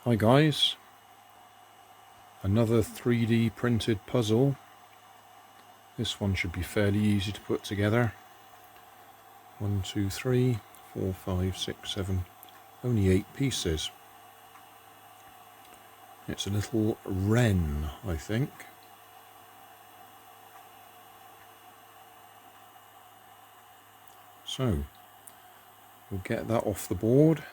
Hi guys, another 3D printed puzzle. This one should be fairly easy to put together. 1, 2, 3, 4, 5, 6, 7, only 8 pieces. It's a little wren, I think. So, we'll get that off the board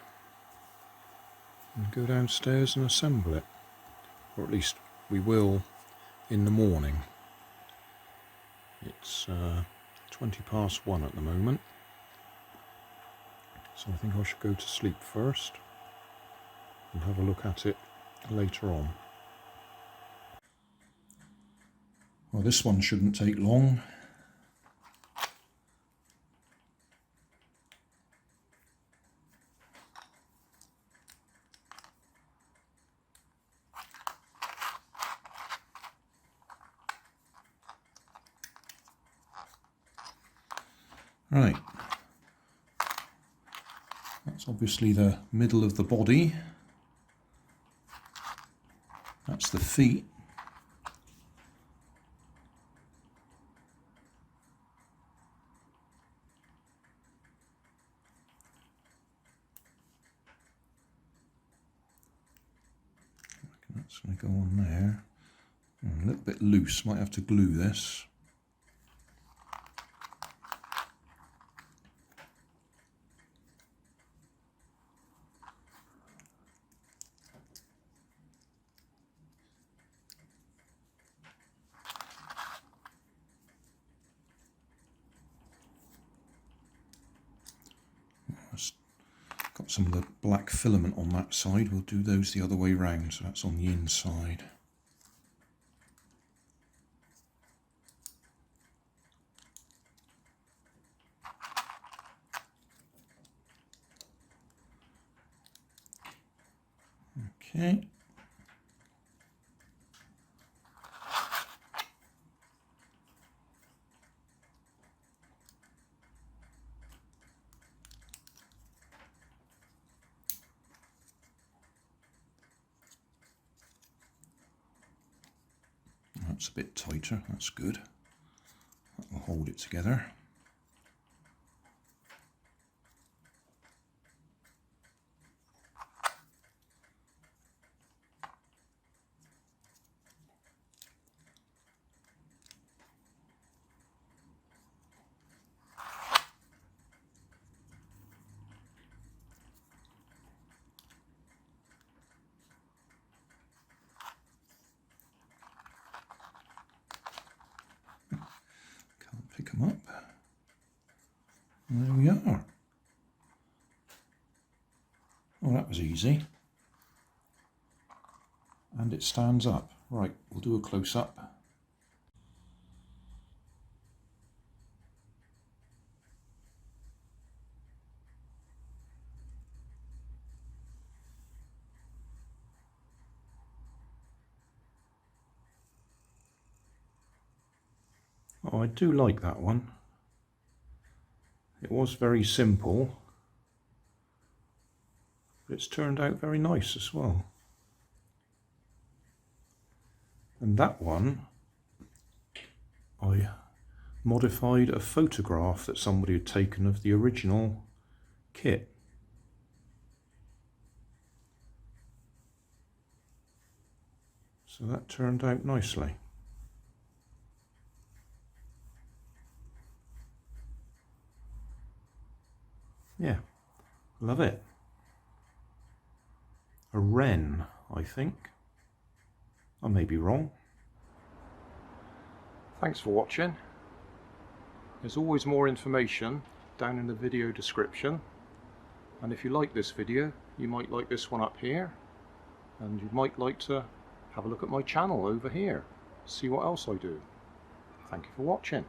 and go downstairs and assemble it. Or at least we will in the morning. It's 20 past 1 at the moment. So I think I should go to sleep first and have a look at it later on. Well, this one shouldn't take long. Right, that's obviously the middle of the body. That's the feet. That's going to go on there. A little bit loose, might have to glue this. Got some of the black filament on that side. We'll do those the other way round, so that's on the inside. Okay. That's a bit tighter, that's good. That will hold it together. Pick them up. And there we are. Oh, that was easy. And it stands up. Right, we'll do a close-up. Oh, I do like that one. It was very simple, but it's turned out very nice as well. And that one, I modified a photograph that somebody had taken of the original kit. So that turned out nicely. Yeah, love it. A wren, I think. I may be wrong. Thanks for watching. There's always more information down in the video description. And if you like this video, you might like this one up here. And you might like to have a look at my channel over here. See what else I do. Thank you for watching.